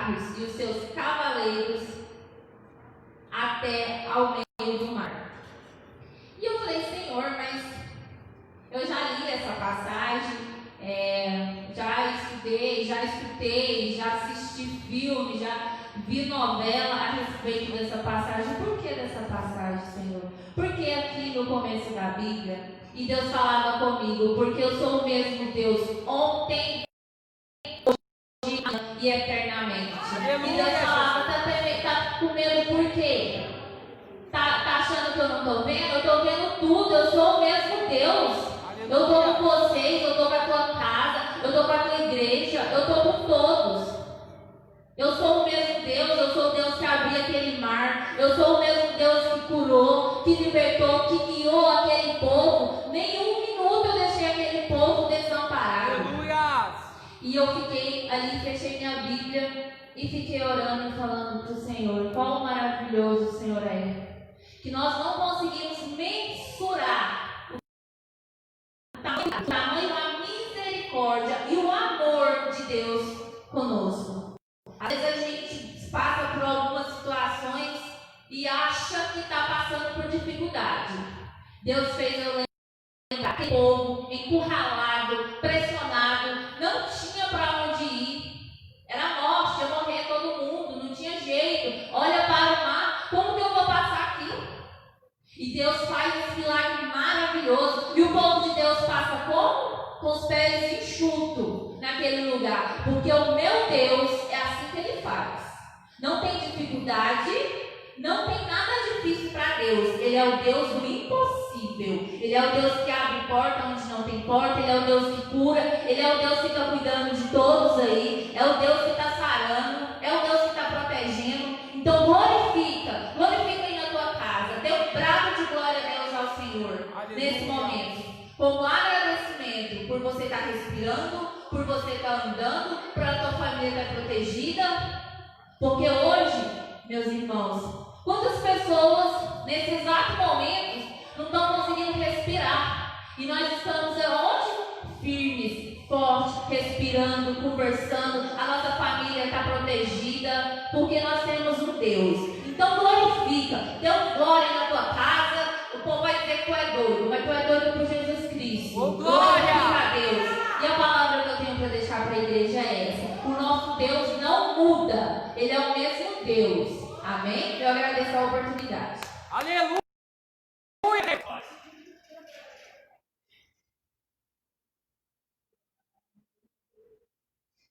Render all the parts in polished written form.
carros e os seus cavaleiros até ao meio do mar. E eu falei, Senhor, mas eu já li essa passagem, já estudei, já escutei, já assisti filme, já vi novela a respeito dessa passagem. Por que dessa passagem, Senhor? Porque aqui no começo da Bíblia, e Deus falava comigo, porque eu sou o mesmo Deus ontem, hoje e eternamente. E Deus falava, tá com medo por quê? Tá achando que eu não estou vendo? Eu estou vendo tudo, eu sou o mesmo Deus. Eu estou com vocês, eu estou com a tua casa, eu estou com a tua igreja, eu estou com todos. Eu sou o mesmo Deus, eu sou o Deus que abriu aquele mar, eu sou o mesmo Deus que curou, que libertou, que guiou aquele povo. Nem um minuto eu deixei aquele povo desamparado. Aleluia! E eu fiquei ali, fechei minha Bíblia e fiquei orando e falando para o Senhor, quão maravilhoso o Senhor é. Que nós não conseguimos mensurar o tamanho da misericórdia e o amor de Deus conosco. Às vezes a gente passa por algumas situações e acha que está passando por dificuldade. Deus fez eu lembrar que o povo encurralado, pressionado, não tinha para onde ir. Era morte, ia morrer todo mundo, não tinha jeito. Olha para o mar, como que eu vou passar aqui? E Deus faz esse milagre maravilhoso. E o povo de Deus passa como? Com os pés enxutos naquele lugar. Porque o meu Deus é assim que Ele faz. Não tem dificuldade, não tem nada difícil para Deus. Ele é o Deus do impossível. Ele é o Deus que abre porta onde não tem porta. Ele é o Deus que cura. Ele é o Deus que fica cuidando de todos aí. É o Deus que está sarando. É o Deus que está protegendo. Então glorifica aí na tua casa. Dê um brado de glória a Deus ao Senhor. Aleluia. Nesse momento. Como agradecimento por você estar respirando, por você estar andando, por a tua família estar protegida. Porque hoje, meus irmãos, quantas pessoas nesse exato momento não estão conseguindo respirar? E nós estamos onde? Firmes, fortes, respirando, conversando. A nossa família está protegida, porque nós temos um Deus. Então glorifica, dê um glória na tua casa. O povo vai dizer que tu é doido, mas tu é doido por Jesus Cristo. Oh, glória! Glorifica a Deus. E a palavra que eu tenho para deixar para a igreja é essa: o nosso Deus não muda, Ele é o mesmo Deus. Amém? Eu agradeço a oportunidade. Aleluia!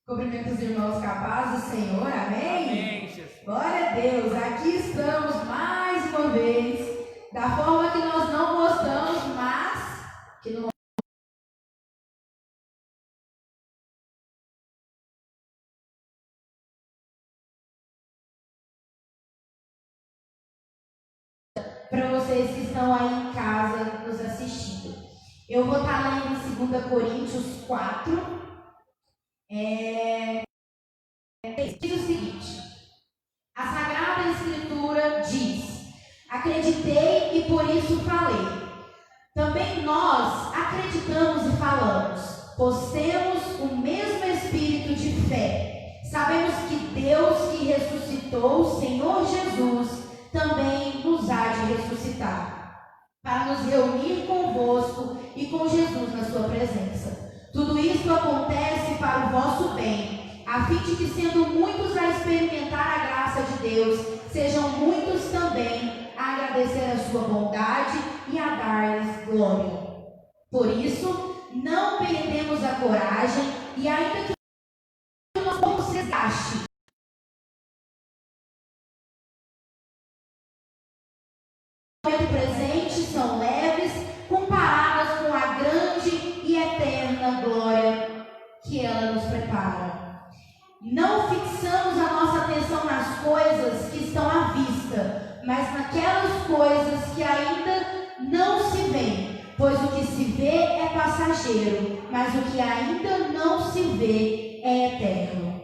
Cumprimento os irmãos capazes do Senhor, amém? Amém, Jesus. Glória a Deus, aqui estamos mais uma vez, da forma que nós não gostamos, mas que no para vocês que estão aí em casa nos assistindo. Eu vou estar lendo em 2 Coríntios 4. Diz o seguinte: a Sagrada Escritura diz: acreditei e por isso falei. Também nós acreditamos e falamos, pois temos o mesmo espírito de fé. Sabemos que Deus que ressuscitou o Senhor Jesus também nos há de ressuscitar, para nos reunir convosco e com Jesus na sua presença. Tudo isso acontece para o vosso bem, a fim de que, sendo muitos a experimentar a graça de Deus, sejam muitos também a agradecer a sua bondade e a dar-lhes glória. Por isso, não perdemos a coragem, e ainda que o nosso corpo se desgaste, no momento presente são leves, comparadas com a grande e eterna glória que ela nos prepara. Não fixamos a nossa atenção nas coisas que estão à vista, mas naquelas coisas que ainda não se veem, pois o que se vê é passageiro, mas o que ainda não se vê é eterno.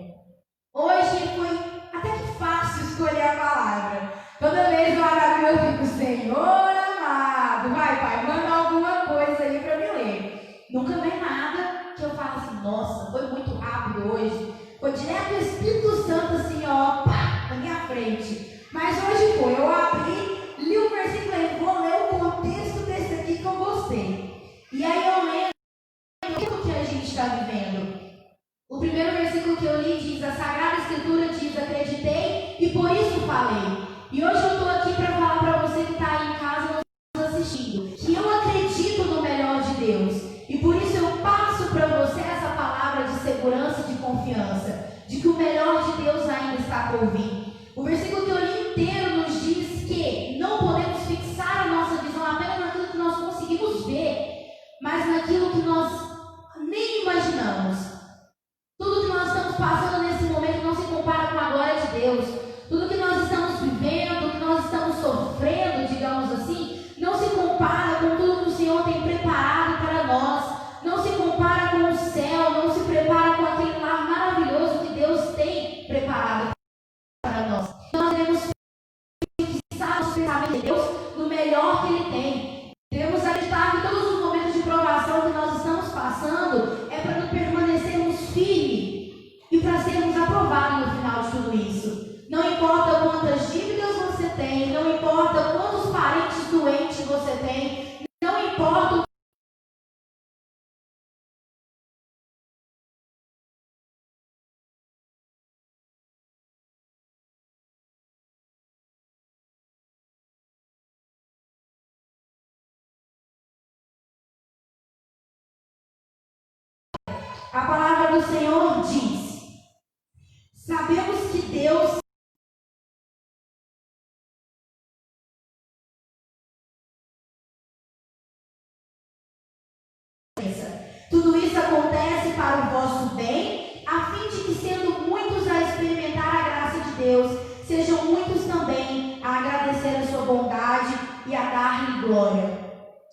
Hoje foi até que fácil escolher a palavra. Toda vez eu abro eu fico, Senhor amado, vai Pai, manda alguma coisa aí para me ler. Nunca vem nada que eu falo assim, nossa, foi muito rápido hoje. Foi direto o Espírito Santo assim, ó, foi? Eu abri, li o versículo e falei, vou ler o contexto desse aqui que eu gostei. E aí eu lembro o que a gente está vivendo. O primeiro versículo que eu li diz, a Sagrada Escritura diz, acreditei e por isso falei. E hoje eu estou aqui para falar para você que está aí em casa nos assistindo, que eu acredito no melhor de Deus. E por isso eu passo para você essa palavra de segurança e de confiança, de que o melhor de Deus ainda está por vir. O versículo que eu li inteiro nos diz que não podemos fixar a nossa visão apenas naquilo que nós conseguimos ver, mas naquilo que nós nem imaginamos. Tudo que nós estamos passando nesse momento não se compara com a glória de Deus. Tudo que nós estamos vivendo, que nós estamos sofrendo, digamos assim, não se compara com tudo que o Senhor tem preparado para nós. Não se compara com o céu, não se prepara com aquele lar maravilhoso que Deus tem preparado para nós. Nós devemos fixar os pensamentos de Deus no melhor que Ele tem. Devemos acreditar que todos os momentos de provação que nós estamos passando é para permanecermos firmes e para sermos aprovados no final de tudo isso. Não importa quantas dívidas você tem, não importa quantos parentes doentes você tem, não importa o a palavra do Senhor diz, sabemos que Deus tudo isso acontece para o vosso bem, a fim de que, sendo muitos a experimentar a graça de Deus, sejam muitos também a agradecer a sua bondade e a dar-lhe glória.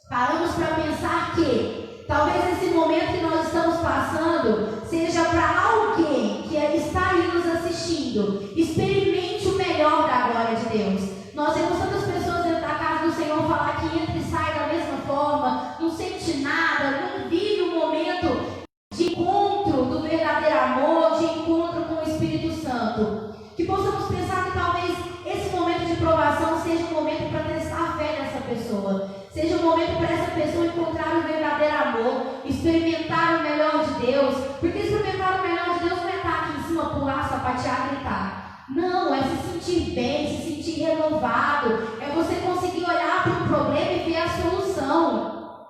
Paramos para pensar que talvez esse momento que nós estamos passando seja para alguém que está aí nos assistindo. Experimente o melhor da glória de Deus. Nós vemos tantas pessoas dentro da casa do Senhor falar que entra e sai da mesma forma, não sente nada, não vive um momento de encontro do verdadeiro amor, de encontro com o Espírito Santo. Que possamos pensar que talvez esse momento de provação seja um momento para testar a fé dessa pessoa. Seja um momento para essa pessoa encontrar o verdadeiro amor, experimentar o melhor de Deus. Porque experimentar o melhor de Deus não é estar aqui em cima, pular, sapatear, gritar. Não, é se sentir bem, se sentir renovado. É você conseguir olhar para o problema e ver a solução.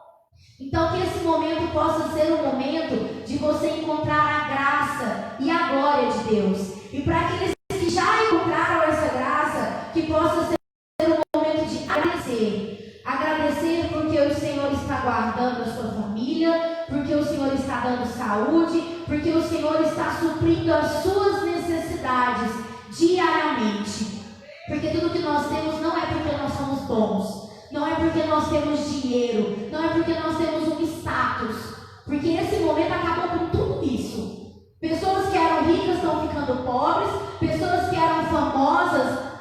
Então que esse momento possa ser um momento de você encontrar a graça e a glória de Deus. E para aqueles que já encontraram essa graça, que possa ser um momento de agradecer. Agradecer porque o Senhor está guardando a sua família, porque o Senhor está dando saúde, porque o Senhor está suprindo as suas necessidades diariamente. Porque tudo que nós temos não é porque nós somos bons, não é porque nós temos dinheiro, não é porque nós temos um status, porque esse momento acabou com tudo isso. Pessoas que eram ricas estão ficando pobres, pessoas que eram famosas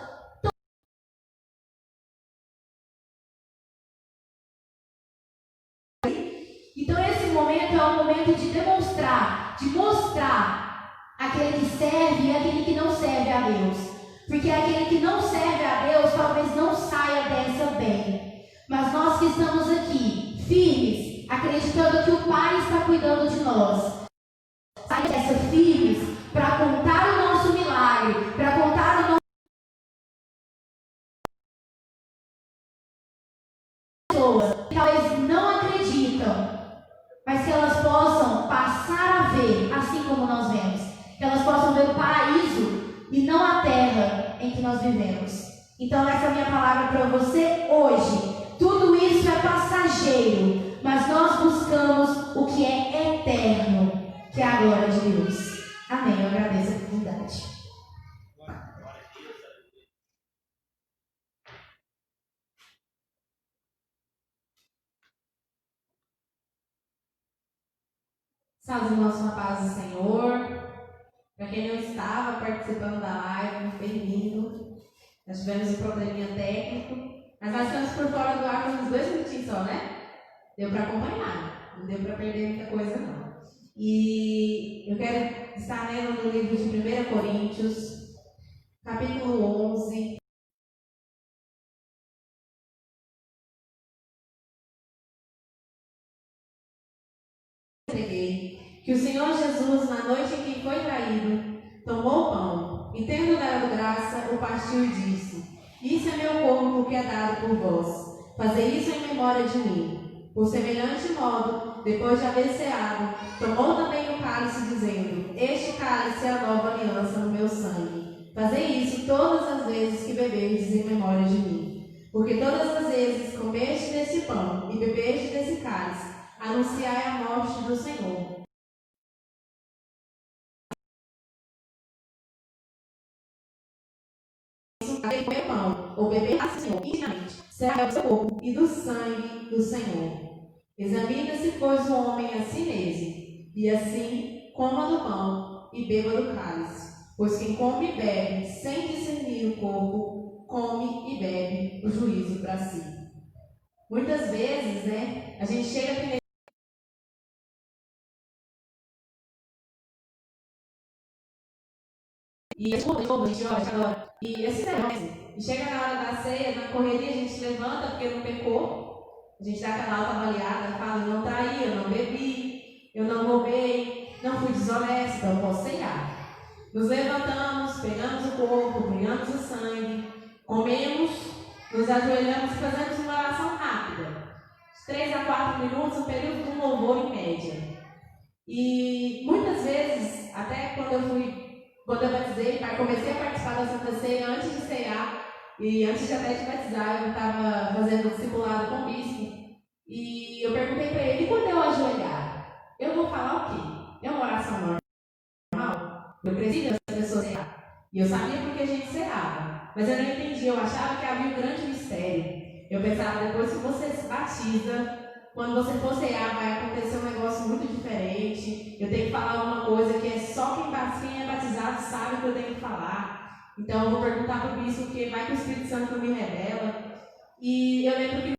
então esse momento é um momento de demonstrar, de mostrar aquele que serve e aquele que não serve a Deus. Porque aquele que não serve a Deus talvez não saia dessa bem. Mas nós que estamos aqui, firmes, acreditando que o Pai está cuidando de nós, saia dessa firmes para contar o nosso milagre, para contar o nosso pessoas que talvez não acreditam, mas que elas possam passar a ver, assim como nós vemos, que elas possam ver o paraíso e não a terra em que nós vivemos. Então essa é a minha palavra para você hoje. Tudo isso é passageiro, mas nós buscamos o que é eterno, que é a glória de Deus. Amém. Eu agradeço a oportunidade. Salve, irmãos, na paz do Senhor. Para quem não estava participando da live, muito bem-vindo. Nós tivemos um probleminha técnico, mas nós estamos por fora do ar por uns 2 minutinhos só, né? Deu para acompanhar, não deu para perder muita coisa, não. E eu quero estar lendo no livro de 1 Coríntios, capítulo 11. que o Senhor Jesus, na noite em que foi traído, tomou o pão e, tendo dado graça, o partiu e disse: Isso é meu corpo que é dado por vós. Fazei isso em memória de mim. Por semelhante modo, depois de haver ceado, tomou também o cálice, dizendo: Este cálice é a nova aliança no meu sangue. Fazei isso todas as vezes que beberdes em memória de mim. Porque todas as vezes comeste desse pão e bebeste desse cálice, anunciai a morte do Senhor. Comer pão ou beber a Senhor intimamente, será o seu corpo e do sangue do Senhor. Examina-se, pois, o homem a si mesmo, e assim coma do pão e beba do cálice. Pois quem come e bebe, sem discernir o corpo, come e bebe o juízo para si. Muitas vezes, a gente chega primeiro. E a gente ora, e esse negócio. E chega na hora da ceia, na correria, a gente levanta porque não pecou. A gente dá aquela autoavaliada, fala: eu não traí, eu não bebi, eu não roubei, não fui desonesta, eu posso ceiar. Nos levantamos, pegamos o corpo, pegamos o sangue, comemos, nos ajoelhamos e fazemos uma oração rápida. De 3 a 4 minutos, um período de um louvor em média. E muitas vezes, até quando eu batizei, comecei a participar da Santa Ceia antes de ceiar, e antes até de batizar, eu estava fazendo discipulado com o bispo, e eu perguntei para ele: quando eu ajoelhar, eu vou falar o quê? É uma oração normal? Eu preciso das pessoas cear. E eu sabia porque a gente ceava, mas eu não entendi, eu achava que havia um grande mistério. Eu pensava: depois que você se batiza, quando você for cear, vai acontecer um negócio muito diferente. Eu tenho que falar uma coisa que é só quem é batizado sabe o que eu tenho que falar. Então eu vou perguntar para o bispo, porque vai que o Espírito Santo me revela. E eu lembro que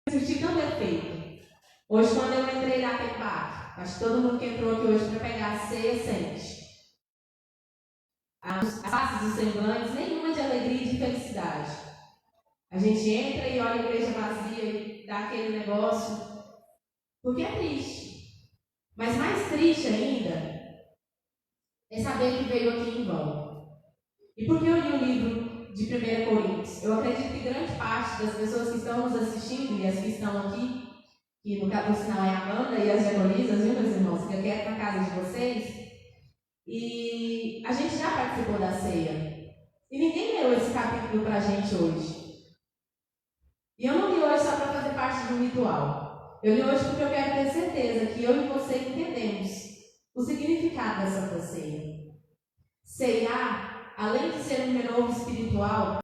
eu senti tanto efeito. Hoje, quando eu entrei na Tepac, acho que todo mundo que entrou aqui hoje para pegar a ceia sente. As faces dos semblantes, nenhuma de alegria e de felicidade. A gente entra e olha a igreja vazia e dá aquele negócio, porque é triste. Mas mais triste ainda é saber que veio aqui em vão. E por que eu li o livro de 1 Coríntios? Eu acredito que grande parte das pessoas que estão nos assistindo e as que estão aqui, que no caso, por sinal, é a Amanda e as diaconisas, viu, meus irmãos, que eu quero na casa de vocês. E a gente já participou da ceia. E ninguém leu esse capítulo pra gente hoje. E eu não li hoje só para fazer parte de um ritual. Eu li hoje porque eu quero ter certeza que eu e você entendemos o significado da Santa Ceia. Ceiar, além de ser um renovo espiritual,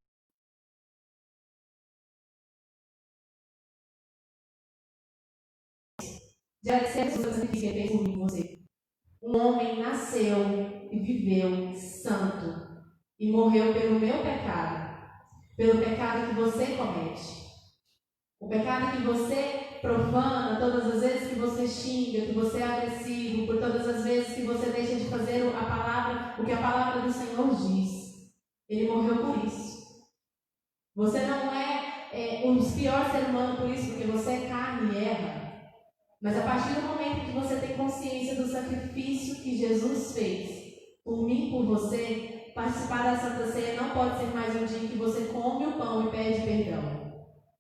já ser a pessoa que fez por mim e você. Um homem nasceu e viveu santo e morreu pelo meu pecado, pelo pecado que você comete. O pecado que você profana todas as vezes que você xinga, que você é agressivo, por todas as vezes que você deixa de fazer o que a palavra do Senhor diz. Ele morreu por isso. Você não é o pior ser humano por isso, porque você é carne e erra. Mas a partir do momento que você tem consciência do sacrifício que Jesus fez por mim, por você, participar da Santa Ceia não pode ser mais um dia em que você come o pão e pede perdão.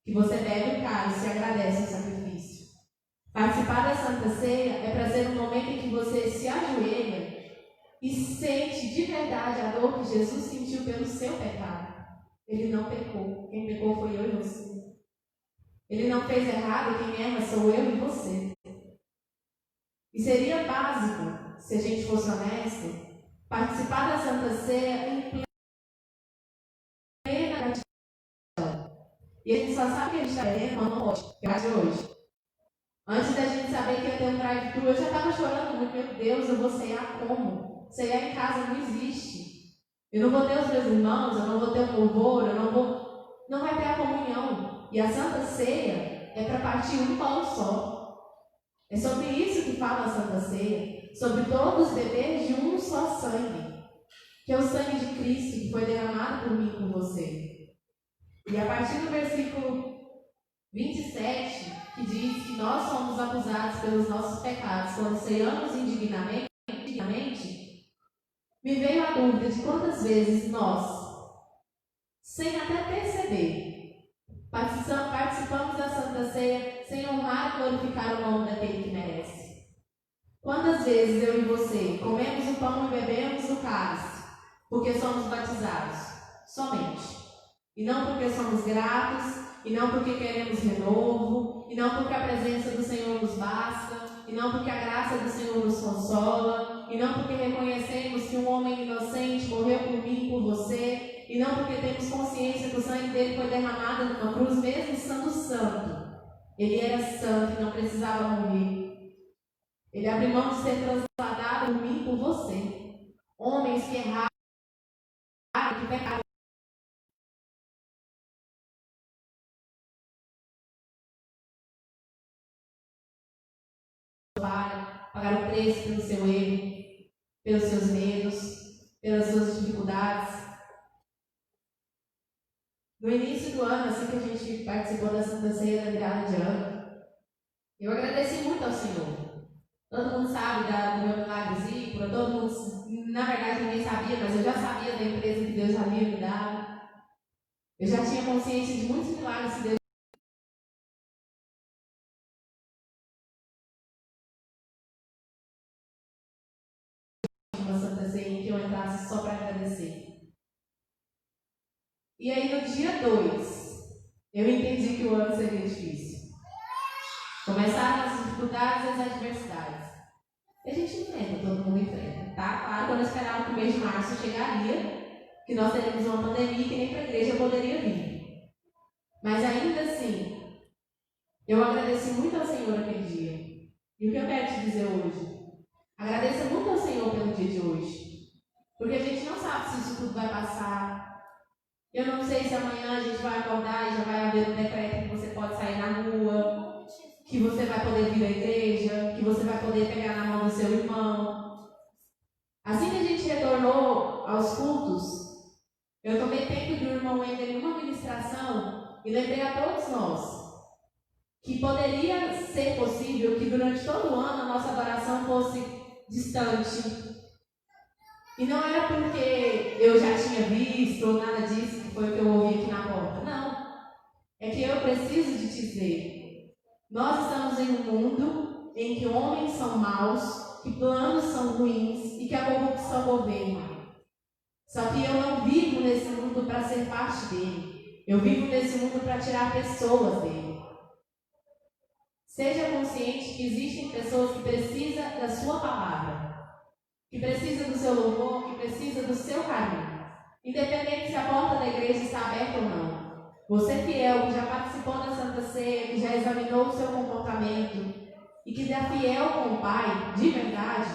Que você bebe o cálice e agradece o sacrifício. Participar da Santa Ceia é para ser um momento em que você se ajoelha e sente de verdade a dor que Jesus sentiu pelo seu pecado. Ele não pecou. Quem pecou foi eu e você. Ele não fez errado. Quem erra sou eu e você. E seria básico, se a gente fosse honesto, participar da Santa Ceia em plena gratidão. E a gente só sabe que a gente está querendo uma noite, que é de hoje. Antes da gente saber que ia ter um drive-thru, eu já estava chorando muito. Meu Deus, eu vou ceiar como? Ceiar em casa não existe. Eu não vou ter os meus irmãos, eu não vou ter o louvor, não vai ter a comunhão. E a Santa Ceia é para partir um pão só. É sobre isso que fala a Santa Ceia. sobre todos beber de um só sangue, que é o sangue de Cristo, que foi derramado por mim e por você. E a partir do versículo 27, que diz que nós somos acusados pelos nossos pecados quando ceamos indignamente, me veio a dúvida de quantas vezes nós, sem até perceber, participamos da Santa Ceia sem honrar e glorificar o nome daquele que merece. Quantas vezes eu e você comemos o pão e bebemos o cálice porque somos batizados? Somente. E não porque somos gratos, e não porque queremos renovo, e não porque a presença do Senhor nos basta, e não porque a graça do Senhor nos consola, e não porque reconhecemos que um homem inocente morreu por mim e por você, e não porque temos consciência que o sangue dele foi derramado numa cruz, mesmo sendo santo. Ele era santo e não precisava morrer. Ele abriu mão de ser transladado por mim e por você. Homens que erraram, que pecaram. Pagar o preço pelo seu erro, pelos seus medos, pelas suas dificuldades. No início do ano, assim que a gente participou da Santa Ceia da virada de ano, eu agradeci muito ao Senhor. Todo mundo sabe do meu milagrezinho, todo mundo, na verdade ninguém sabia, mas eu já sabia da empresa que Deus havia me dado. Eu já tinha consciência de muitos milagres que Deus uma Santa Ceia em que eu entrasse só para agradecer. E aí no dia 2, eu entendi que o ano seria difícil. Começaram as dificuldades e as adversidades. E a gente enfrenta, todo mundo enfrenta, tá? Claro, quando eu esperava que o mês de março chegaria, que nós teríamos uma pandemia que nem para a igreja poderia vir. Mas ainda assim, eu agradeci muito ao Senhor aquele dia. E o que eu quero te dizer hoje? Agradeça muito ao Senhor pelo dia de hoje. Porque a gente não sabe se isso tudo vai passar. Eu não sei se amanhã a gente vai acordar e já vai haver um decreto que você pode sair na rua, que você vai poder vir à igreja, que você vai poder pegar na mão do seu irmão. Assim que a gente retornou aos cultos, eu tomei tempo de um irmão ainda em uma ministração e lembrei a todos nós que poderia ser possível que durante todo o ano a nossa adoração fosse distante. E não era porque eu já tinha visto ou nada disso, que foi o que eu ouvi aqui na porta. Não. É que eu preciso de te dizer. Nós estamos em um mundo em que homens são maus, que planos são ruins e que a corrupção governa. Só que eu não vivo nesse mundo para ser parte dele. Eu vivo nesse mundo para tirar pessoas dele. Seja consciente que existem pessoas que precisam da sua palavra, que precisam do seu louvor, que precisam do seu carinho. Independente se a porta da igreja está aberta ou não. Você fiel, que já participou da Santa Ceia, que já examinou o seu comportamento e que é fiel com o Pai, de verdade,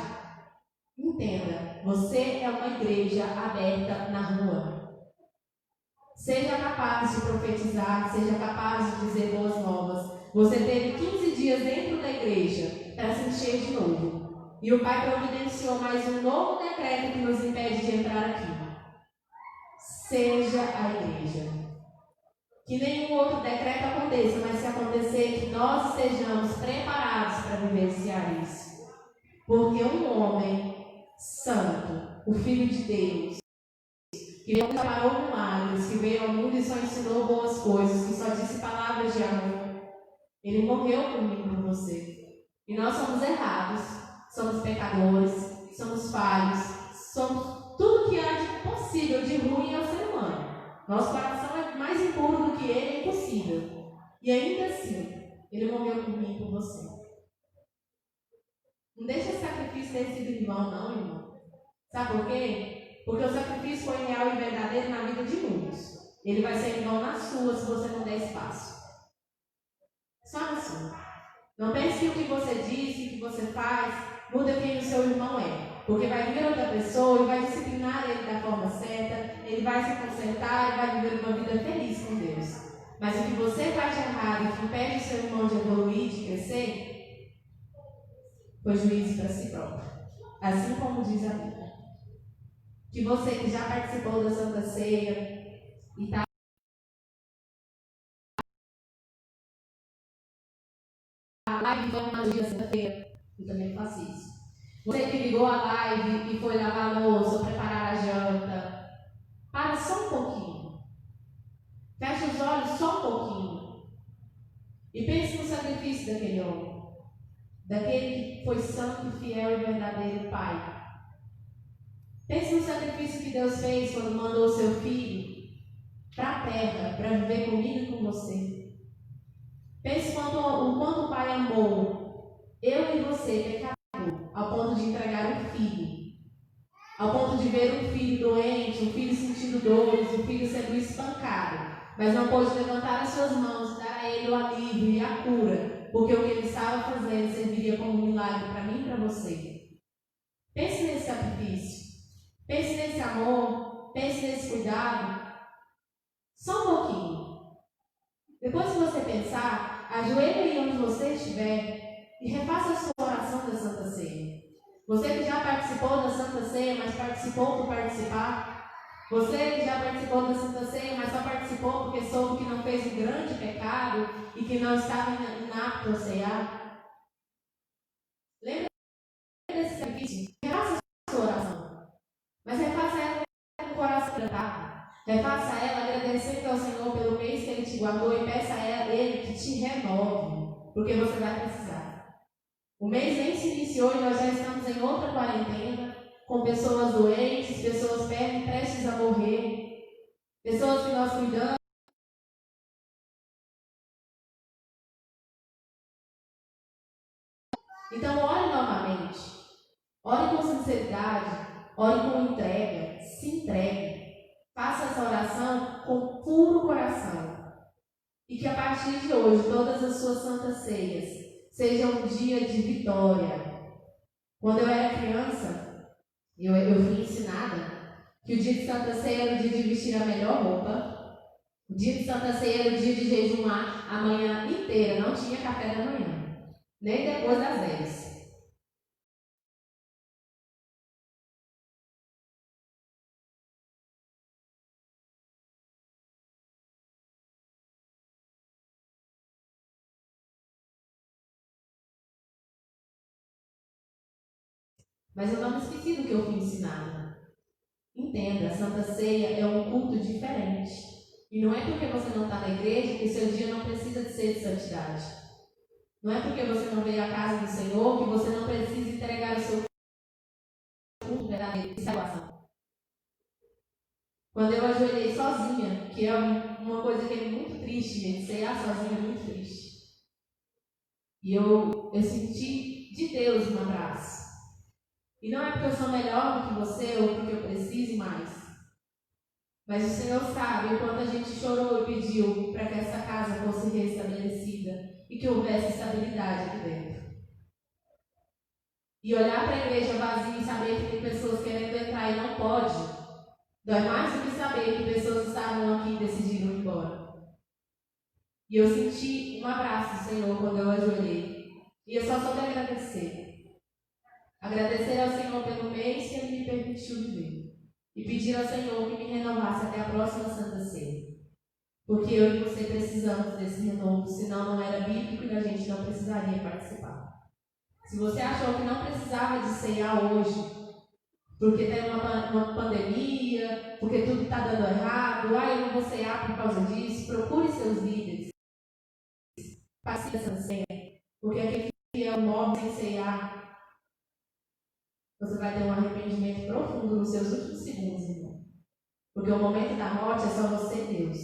entenda, você é uma igreja aberta na rua. Seja capaz de profetizar, seja capaz de dizer boas novas. Você teve 15 dias dentro da igreja para se encher de novo. E o Pai providenciou mais um novo decreto que nos impede de entrar aqui. Seja a igreja. Que nenhum outro decreto aconteça, mas se acontecer, que nós estejamos preparados para vivenciar isso. Porque um homem santo, o Filho de Deus, que não preparou milagres, que veio ao mundo e só ensinou boas coisas, que só disse palavras de amor, ele morreu por mim e por você. E nós somos errados, somos pecadores, somos falhos, somos tudo que há de possível de ruim ao ser humano. Nosso coração é mais impuro do que ele, é impossível. E ainda assim, ele morreu por mim e por você. Não deixa esse sacrifício ter sido em vão, não, irmão. Sabe por quê? Porque o sacrifício foi real e verdadeiro na vida de muitos. Ele vai ser em vão na sua se você não der espaço. Só na sua. Não pense que o que você disse, o que você faz, muda quem o seu irmão é. Porque vai vir outra pessoa e vai disciplinar ele da forma certa, ele vai se consertar e vai viver uma vida feliz com Deus. Mas o que você faz de errado e que impede o seu irmão de evoluir, de crescer, foi juízo para si próprio. assim como diz a Bíblia. Que você que já participou da Santa Ceia e está live foi uma dia sexta-feira, eu também faço isso. Você que ligou a live e foi lavar a louça, preparar a janta, para só um pouquinho. Feche os olhos só um pouquinho. E pense no sacrifício daquele homem. Daquele que foi santo, fiel e verdadeiro Pai. Pense no sacrifício que Deus fez quando mandou o seu filho para a terra, para viver comigo e com você. Pense o quanto o Pai amou eu e você, pecador, ao ponto de entregar um filho. Ao ponto de ver um filho doente, um filho sentindo dores, um filho sendo espancado. Mas não pôde levantar as suas mãos e dar a ele o alívio e a cura, porque o que ele estava fazendo serviria como um milagre para mim e para você. Pense nesse sacrifício. Pense nesse amor. Pense nesse cuidado. Só um pouquinho. Depois que você pensar, ajoelhe onde você estiver e refaça a sua oração da Santa Ceia. Você que já participou da Santa Ceia, mas participou por participar. Você que já participou da Santa Ceia, mas só participou porque soube que não fez um grande pecado e que não estava inapto a ceiar. Lembra desse sacrifício? Refaça a sua oração. Mas refaça ela com o coração quebrantado. Refaça ela agradecendo ao Senhor pelo mês que Ele te guardou e peça a Ele que te renove, porque você vai precisar. O mês nem se iniciou e nós já estamos em outra quarentena, com pessoas doentes, pessoas prestes a morrer, pessoas que nós cuidamos. Então, ore novamente. Ore com sinceridade, ore com entrega, se entregue. Faça essa oração com puro coração. E que a partir de hoje, todas as suas santas ceias sejam um dia de vitória. Quando eu era criança, eu fui ensinada que o dia de Santa Ceia era o dia de vestir a melhor roupa. O dia de Santa Ceia era o dia de jejumar a manhã inteira. Não tinha café da manhã, nem depois das 10. Mas eu não me esqueci do que eu fui ensinada. Entenda, a Santa Ceia é um culto diferente. E não é porque você não está na igreja que seu dia não precisa de ser de santidade. Não é porque você não veio à casa do Senhor que você não precisa entregar o seu culto verdadeiro de salvação. Quando eu ajoelhei sozinha, que é uma coisa que é muito triste, gente, ceiar sozinha é muito triste. E eu senti de Deus um abraço. E não é porque eu sou melhor do que você ou porque eu precise mais. Mas o Senhor sabe o quanto a gente chorou e pediu para que essa casa fosse restabelecida e que houvesse estabilidade aqui dentro. E olhar para a igreja vazia e saber que tem pessoas querendo entrar e não pode, dói mais do que saber que pessoas estavam aqui e decidiram ir embora. E eu senti um abraço do Senhor quando eu ajoelhei. E eu só soube agradecer. Agradecer ao Senhor pelo mês que Ele me permitiu viver. E pedir ao Senhor que me renovasse até a próxima Santa Ceia. Porque eu e você precisamos desse renovo, senão não era bíblico e a gente não precisaria participar. Se você achou que não precisava de ceiar hoje, porque tem uma pandemia, porque tudo está dando errado, eu não vou ceiar por causa disso, procure seus líderes. Participe dessa ceia, porque aquele que é o morre sem ceiar, você vai ter um arrependimento profundo nos seus últimos segundos, irmão. Porque o momento da morte é só você e Deus.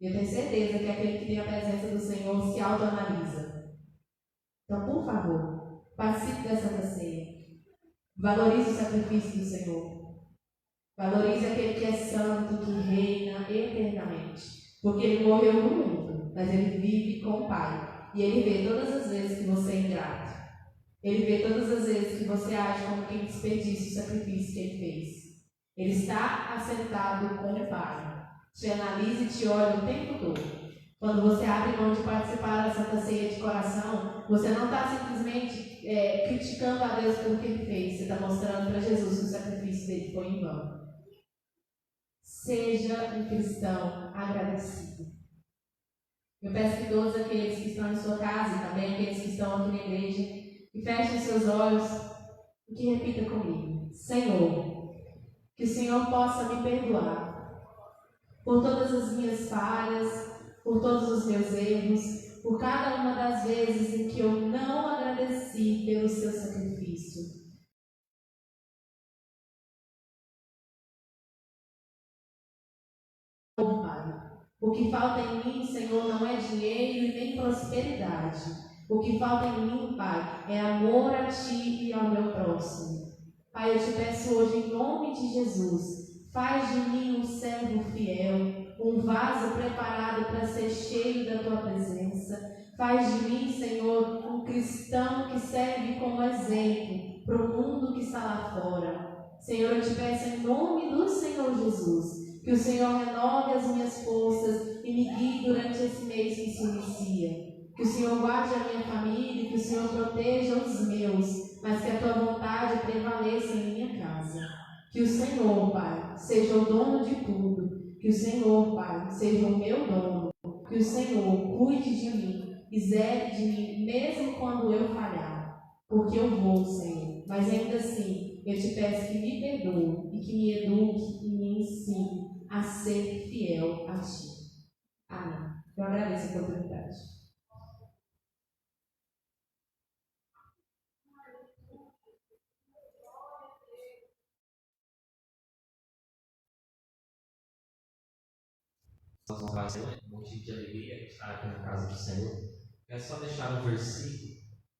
E eu tenho certeza que aquele que tem a presença do Senhor se autoanalisa. Então, por favor, participe dessa Santa Ceia. Valorize o sacrifício do Senhor. Valorize aquele que é santo, que reina eternamente. Porque Ele morreu no mundo, mas Ele vive com o Pai. E Ele vê todas as vezes que você é ingrato. Ele vê todas as vezes que você age como quem desperdiça o sacrifício que Ele fez. Ele está assentado com o Pai. Te analisa e te olha o tempo todo. Quando você abre mão de participar da Santa Ceia de coração, você não está simplesmente criticando a Deus pelo que Ele fez. Você está mostrando para Jesus que o sacrifício dele foi em vão. Seja um cristão agradecido. Eu peço que todos aqueles que estão em sua casa e também aqueles que estão aqui na igreja, que fechem seus olhos e que repita comigo: Senhor, que o Senhor possa me perdoar por todas as minhas falhas, por todos os meus erros, por cada uma das vezes em que eu não agradeci pelo seu sacrifício. Oh, Pai, o que falta em mim, Senhor, não é dinheiro e nem prosperidade. O que falta em mim, Pai, é amor a Ti e ao meu próximo. Pai, eu te peço hoje, em nome de Jesus, faz de mim um servo fiel, um vaso preparado para ser cheio da Tua presença. Faz de mim, Senhor, um cristão que serve como exemplo para o mundo que está lá fora. Senhor, eu te peço em nome do Senhor Jesus, que o Senhor renove as minhas forças e me guie durante esse mês que se inicia. Que o Senhor guarde a minha família, que o Senhor proteja os meus, mas que a Tua vontade prevaleça em minha casa. Que o Senhor, Pai, seja o dono de tudo. Que o Senhor, Pai, seja o meu dono. Que o Senhor cuide de mim e zele de mim, mesmo quando eu falhar. Porque eu vou, Senhor. Mas ainda assim, eu te peço que me perdoe e que me eduque e me ensine a ser fiel a Ti. Amém. Eu agradeço a oportunidade. Nós vamos fazer um motivo de alegria estar aqui na casa do Senhor. É só deixar um versículo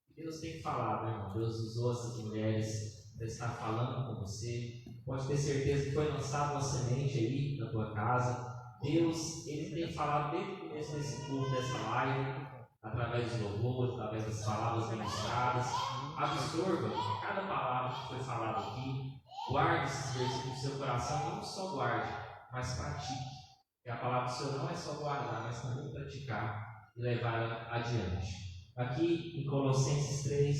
que Deus tem falado, né, irmão? Deus usou essas mulheres para estar falando com você. Pode ter certeza que foi lançada uma semente aí na tua casa. Deus, Ele tem falado desde o começo desse culto, dessa live, através dos louvores, através das palavras ministradas. Absorva cada palavra que foi falada aqui. Guarde esses versículos no seu coração. Não só guarde, mas pratique. Que a palavra do Senhor não é só guardar, mas também praticar e levar ela adiante. Aqui em Colossenses 3,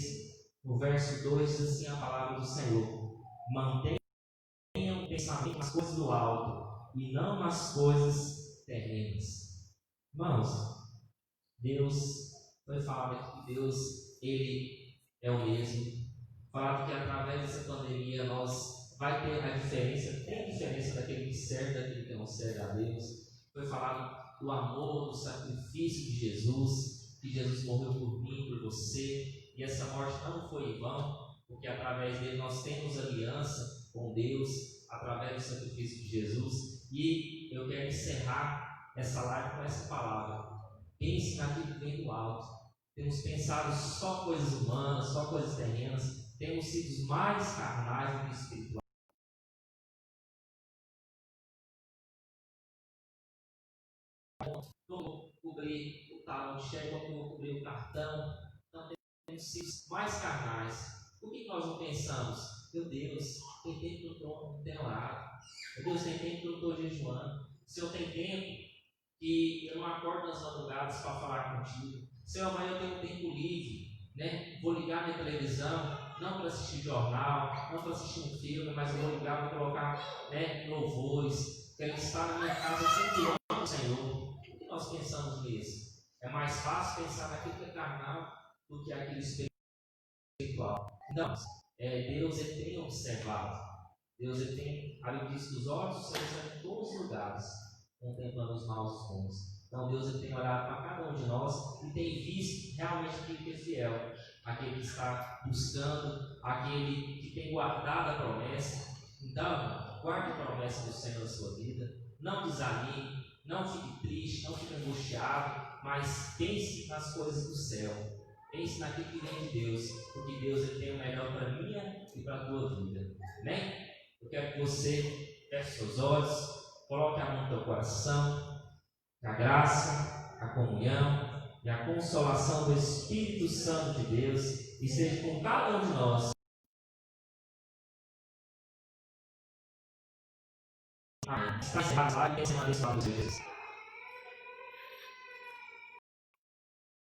no verso 2, diz assim a palavra do Senhor: mantenham o pensamento nas coisas do alto e não nas coisas terrenas. Irmãos, Deus, foi falado aqui que Deus, Ele é o mesmo. Falado que através dessa pandemia nós vai ter a diferença, tem diferença daquele que serve, daquele que não serve a Deus. Foi falado do amor, do sacrifício de Jesus, que Jesus morreu por mim, por você, e essa morte não foi em vão, porque através dele nós temos aliança com Deus, através do sacrifício de Jesus. E eu quero encerrar essa live com essa palavra: pense naquilo que vem do alto. Temos pensado só coisas humanas, só coisas terrenas, temos sido mais carnais do que espirituais. Como cobrir o talão de cheque, como cobrir o cartão, então temos sido mais carnais. Por que nós não pensamos? Meu Deus, tem tempo que eu não tenho orado. Meu Deus, tem tempo que eu estou jejuando. Senhor, tem tempo que eu não acordo nas madrugadas para falar contigo. Senhor, amanhã eu tenho um tempo livre, né? Vou ligar minha televisão, não para assistir jornal, não para assistir um filme, mas eu vou ligar para colocar, né, louvores. Quero estar na minha casa sempre orando, Senhor. O que nós pensamos nisso? É mais fácil pensar naquilo que é carnal do que aquilo espiritual. Então, Deus ele tem observado. Deus ele tem, a Bíblia diz que os olhos do Senhor estão em todos os lugares, contemplando os maus e os bons. Então Deus ele tem olhado para cada um de nós e tem visto realmente aquele que é fiel, aquele que está buscando, aquele que tem guardado a promessa. Então, guarde a promessa do Senhor na sua vida. Não desanime, não fique triste, não fique angustiado, mas pense nas coisas do céu. Pense naquilo que vem de Deus, porque Deus ele tem o melhor para a minha e para a tua vida. Amém? Eu quero que você feche seus olhos, coloque a mão no teu coração, que a graça, a comunhão e a consolação do Espírito Santo de Deus esteja com cada um de nós. Amém. Está encerrado lá e tem uma abençoada de Jesus.